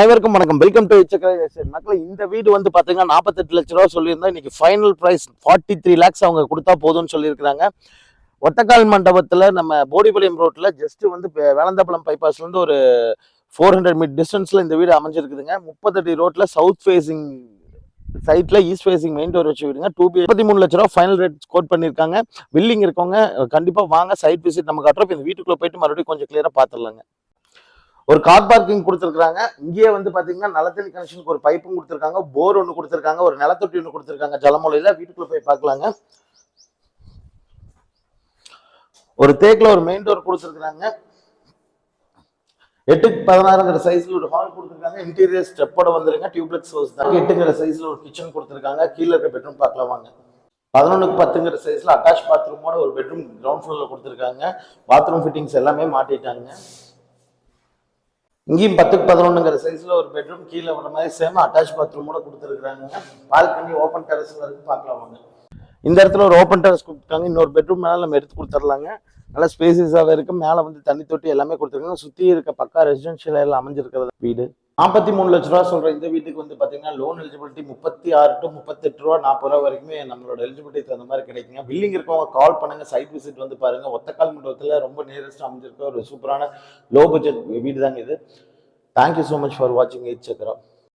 அனைவருக்கும் வணக்கம். Welcome to மக்களே. இந்த வீடு வந்து பாத்தீங்கன்னா 48 லட்ச ரூபா சொல்லியிருந்தா இன்னைக்கு ஃபைனல் பிரைஸ் 43 lakhs அவங்க கொடுத்தா போதும்னு சொல்லியிருக்காங்க. ஒத்தக்கால் மண்டபத்துல நம்ம போடிபாளையம் ரோட்ல ஜஸ்ட் வந்து வேலந்தாபுரம் பைபாஸ்ல இருந்து ஒரு 400 மீட் டிஸ்டன்ஸ்ல இந்த வீடு அமைஞ்சிருக்குதுங்க. 30 அடி ரோட்ல சவுத் ஃபேசிங் சைட்ல ஈஸ்ட் ஃபேசிங் மெயின் டோர் வச்சு விடுங்க. 33 லட்ச ரூபா ஃபைனல் ரேட் கோட் பண்ணியிருக்காங்க. வில்லிங் இருக்கவங்க கண்டிப்பா வாங்க, சைட் விசிட் நம்ம காட்டுறோம். இந்த வீட்டுக்குள்ள போயிட்டு மறுபடியும் கொஞ்சம் கிளியரா பாத்துடலாங்க. ஒரு கார் பார்க்கிங் கொடுத்துருக்காங்க. இங்கேயே வந்து பாத்தீங்கன்னா நிலத்தடி கனெக்ஷனுக்கு ஒரு பைப்பும் கொடுத்துருக்காங்க, போர் ஒன்று கொடுத்துருக்காங்க, ஒரு நிலத்தொட்டி ஒன்று கொடுத்துருக்காங்க. ஜலமூலையில வீட்டுக்குள்ள போய் பார்க்கலாங்க. ஒரு தேக்கில் ஒரு மெயின் டோர் கொடுத்துருக்காங்க. 8x16 சைஸ்ல ஒரு ஹால் கொடுத்துருக்காங்க. இன்டீரியர் ஸ்டெப்போட வந்துருங்க. டியூப்லெக்ஸ் ஹவுஸ் தான். 8 சைஸ்ல ஒரு கிச்சன் கொடுத்துருக்காங்க. கீழே இருக்க பெட்ரூம் பார்க்கலாம் வாங்க. 11x10 சைஸ்ல அட்டாச் பாத்ரூமோட ஒரு பெட்ரூம் கிரவுண்ட் ஃப்ளோர்ல கொடுத்துருக்காங்க. பாத்ரூம் ஃபிட்டிங்ஸ் எல்லாமே மாட்டிட்டாங்க. இங்கேயும் 10x11 சைஸ்ல ஒரு பெட்ரூம், கீழே வர மாதிரி சேம் அட்டாச் பாத்ரூமோட கொடுத்துருக்காங்க. பால்கனி ஓப்பன் டெரஸ் வரைக்கும் பார்க்கலாம் வாங்க. இந்த இடத்துல ஒரு ஓப்பன் டெரஸ் கொடுத்துருக்காங்க. இன்னொரு பெட்ரூம் மேலே நம்ம எடுத்து கொடுத்துடலாங்க. நல்லா ஸ்பேசியஸாகவே இருக்கு. மேலே வந்து தண்ணி தொட்டி எல்லாமே கொடுத்துருக்காங்க. சுற்றி இருக்க பக்கா ரெசிடென்ஷியல் எல்லாம் அமைஞ்சிருக்கிறது வீடு. 43 லட்ச ரூபா சொல்ற இந்த வீட்டுக்கு வந்து பாத்தீங்கன்னா லோன் எலிஜிபிலிட்டி 36 to 38 ரூபா 40 ரூபா வரைக்குமே நம்மளோட எலிஜிபிலிட்டி தகுந்த மாதிரி கிடைக்குங்க. பில்லிங் இருக்கவங்க கால் பண்ணுங்க, சைட் விசிட் வந்து பாருங்க. ஒத்தக்கால் மண்டபத்தில் ரொம்ப நியரஸ்ட் அமைஞ்சிருக்க ஒரு சூப்பரான லோ பட்ஜெட் வீடு தாங்க இது. தேங்க்யூ ஸோ மச் ஃபார் வாட்சிங் 8 சக்கரா.